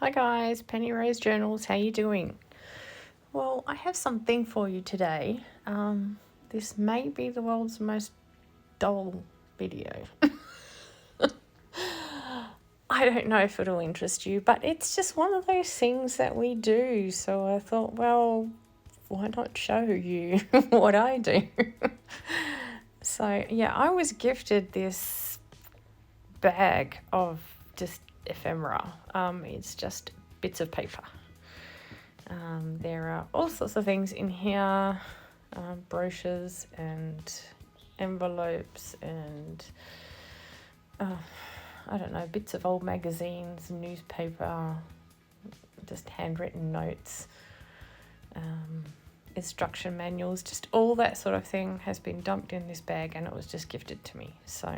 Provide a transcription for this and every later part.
Hi guys, Penny Rose Journals, how you doing? Well, I have something for you today. This may be the world's most dull video. I don't know if it'll interest you, but it's just one of those things that we do. So I thought, well, why not show you what I do? So yeah, I was gifted this bag of just ephemera. It's just bits of paper. There are all sorts of things in here, brochures and envelopes and I don't know, bits of old magazines, newspaper, just handwritten notes, instruction manuals, just all that sort of thing has been dumped in this bag and it was just gifted to me. So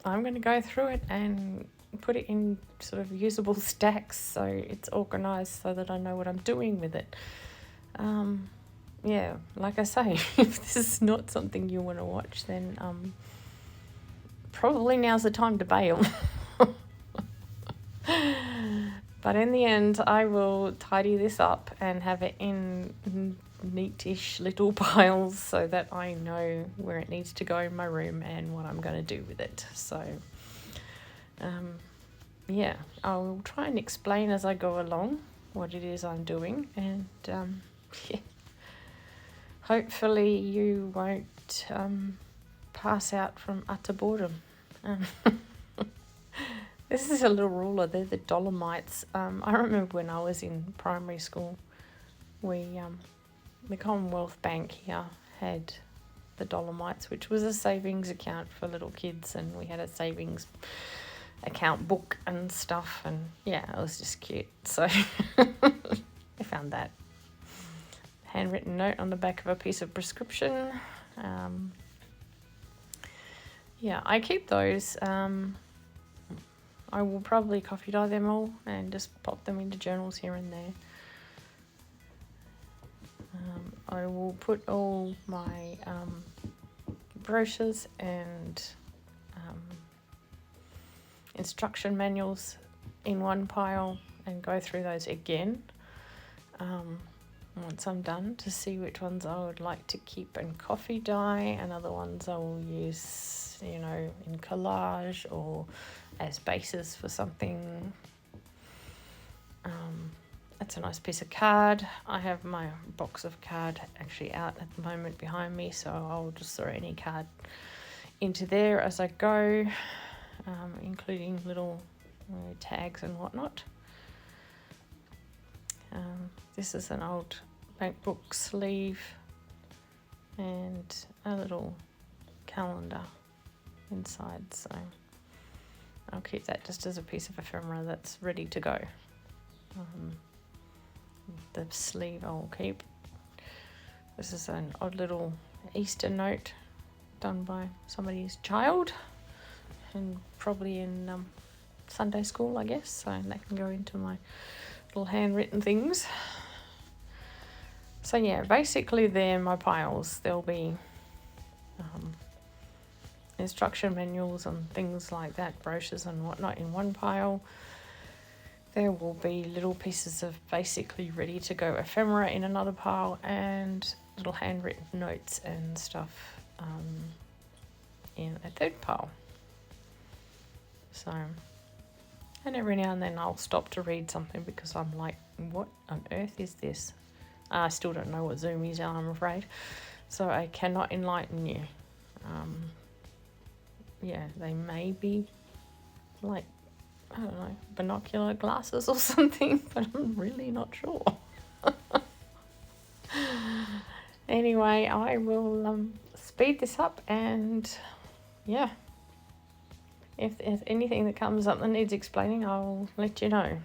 I'm going to go through it and put it in sort of usable stacks so it's organised so that I know what I'm doing with it. Yeah, like I say, if this is not something you want to watch, then probably now's the time to bail. But in the end, I will tidy this up and have it in neatish little piles so that I know where it needs to go in my room and what I'm going to do with it. So yeah, I'll try and explain as I go along what it is I'm doing, and yeah, hopefully you won't pass out from utter boredom. This is a little ruler. They're the Dolomites. I remember when I was in primary school, the Commonwealth Bank here had the Dolomites, which was a savings account for little kids, and we had a savings account book and stuff, and yeah, it was just cute. So I found that handwritten note on the back of a piece of prescription. Yeah, I keep those. I will probably coffee dye them all and just pop them into journals here and there. I will put all my brochures and instruction manuals in one pile and go through those again once I'm done to see which ones I would like to keep and coffee dye, and other ones I will use, in collage or as bases for something. That's a nice piece of card. I have my box of card actually out at the moment behind me, so I'll just throw any card into there as I go, including little tags and whatnot. This is an old bank book sleeve and a little calendar inside, so I'll keep that just as a piece of ephemera that's ready to go. The sleeve I'll keep. This is an odd little Easter note done by somebody's child, and probably in Sunday school, I guess, so that can go into my little handwritten things. So yeah, basically they're my piles. There'll be instruction manuals and things like that, brochures and whatnot in one pile. There will be little pieces of basically ready to go ephemera in another pile, and little handwritten notes and stuff in a third pile. So, and every now and then I'll stop to read something because I'm like, what on earth is this? I still don't know what Zoom is, I'm afraid, so I cannot enlighten you. Yeah, they may be like, I don't know, binocular glasses or something, but I'm really not sure. Anyway, I will speed this up, and yeah, if there's anything that comes up that needs explaining, I'll let you know.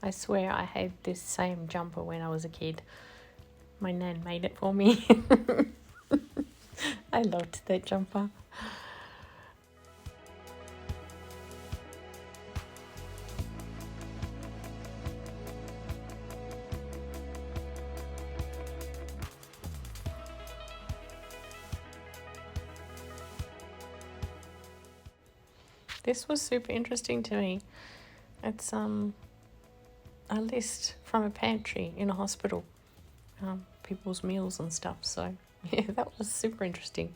I swear I had this same jumper when I was a kid. My nan made it for me. I loved that jumper. This was super interesting to me. It's a list from a pantry in a hospital, people's meals and stuff. So yeah, that was super interesting.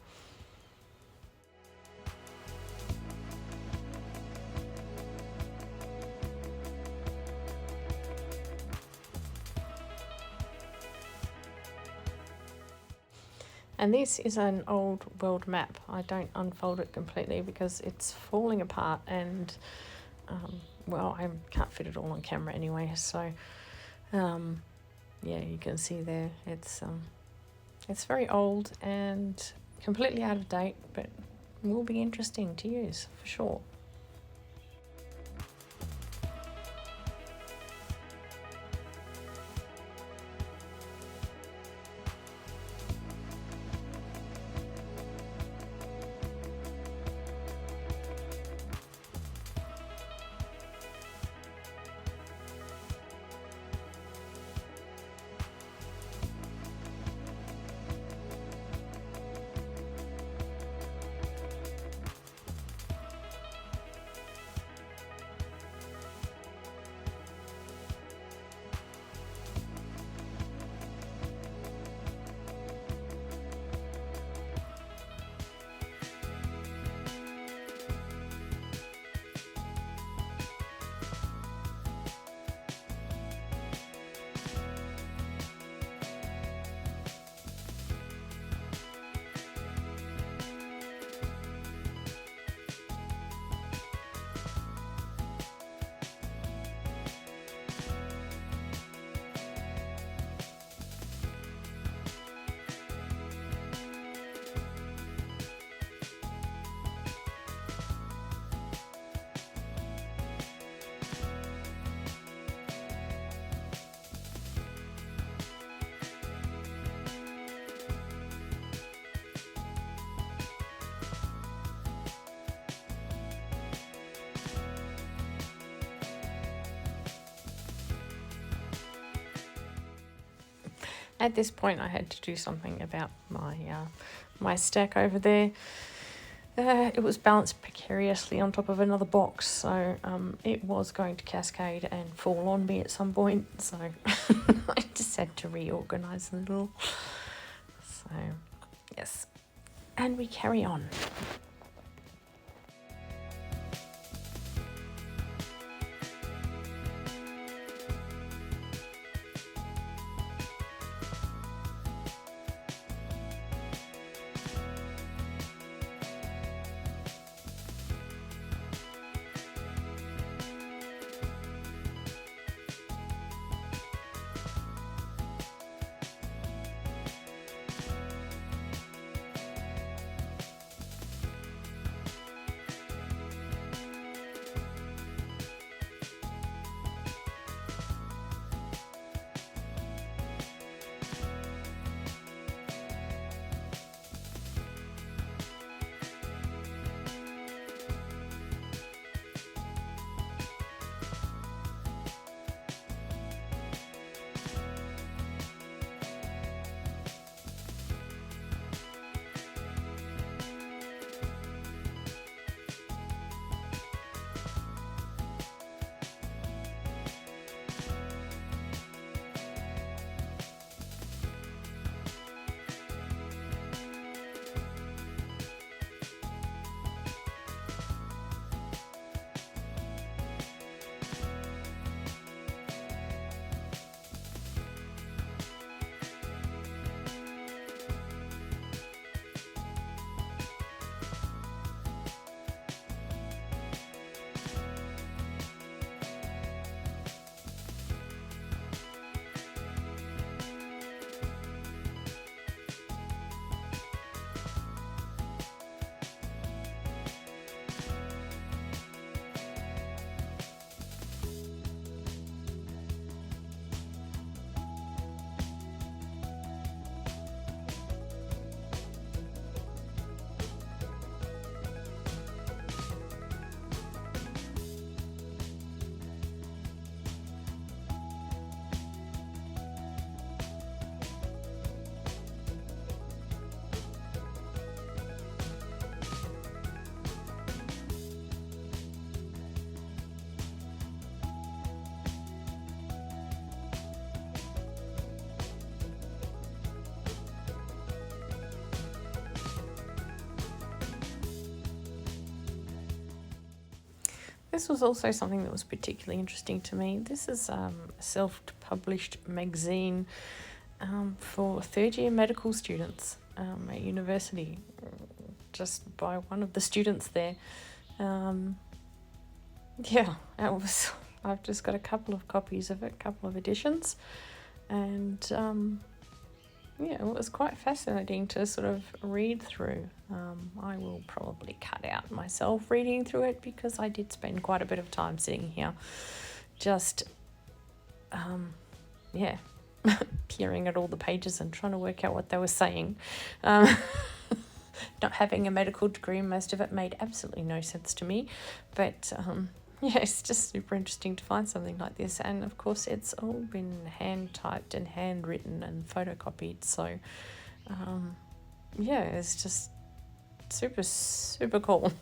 And this is an old world map. I don't unfold it completely because it's falling apart and, well, I can't fit it all on camera anyway. So, yeah, you can see there. It's very old and completely out of date, but will be interesting to use for sure. At this point, I had to do something about my stack over there. It was balanced precariously on top of another box, so it was going to cascade and fall on me at some point. So I just had to reorganize a little. So yes, and we carry on. this was also something that was particularly interesting to me. This is a self-published magazine for third-year medical students at university, just by one of the students there. I've just got a couple of copies of it, a couple of editions, and it was quite fascinating to sort of read through. I will probably cut out myself reading through it because I did spend quite a bit of time sitting here just, peering at all the pages and trying to work out what they were saying. Not having a medical degree, most of it made absolutely no sense to me, but it's just super interesting to find something like this. And of course, it's all been hand typed and handwritten and photocopied. So, it's just super, super cool.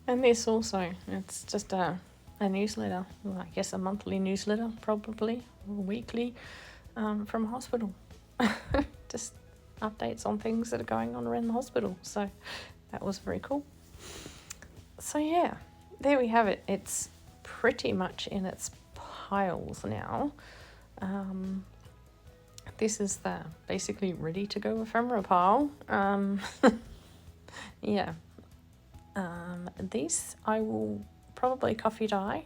And this also, it's just a newsletter, well, I guess a monthly newsletter, probably, or weekly, from a hospital. Just updates on things that are going on around the hospital. So that was very cool. So there we have it. It's pretty much in its piles now. This is the basically ready to go ephemera pile. These I will probably coffee dye.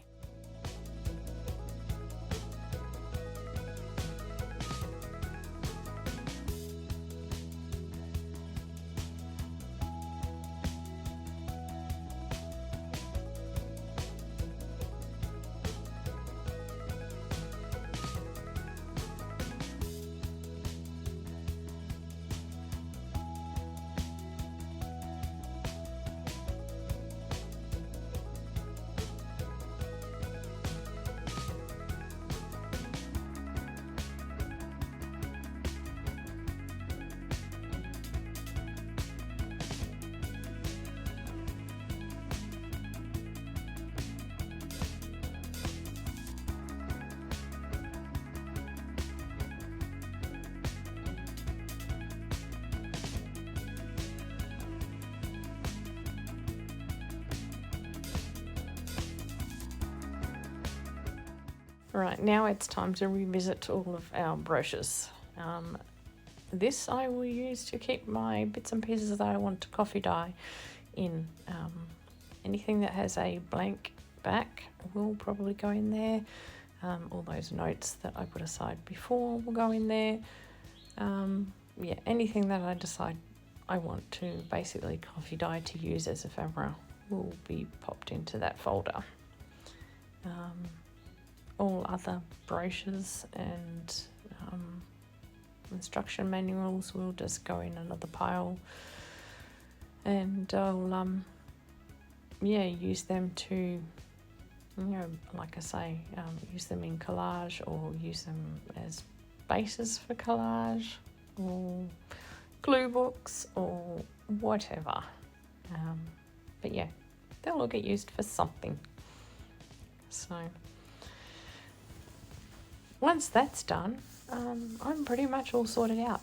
Right, now it's time to revisit all of our brochures. This I will use to keep my bits and pieces that I want to coffee dye in. Anything that has a blank back will probably go in there. All those notes that I put aside before will go in there. Anything that I decide I want to basically coffee dye to use as ephemera will be popped into that folder. All other brochures and instruction manuals will just go in another pile, and I'll use them to, like I say, use them in collage or use them as bases for collage or glue books or whatever. They'll all get used for something. So once that's done, I'm pretty much all sorted out.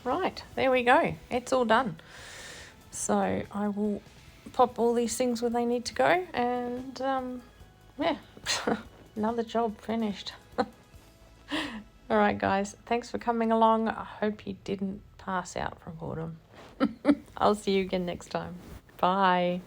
Right, there we go. It's all done. So I will pop all these things where they need to go, and yeah, another job finished. All right, guys, thanks for coming along. I hope you didn't pass out from boredom. I'll see you again next time. Bye.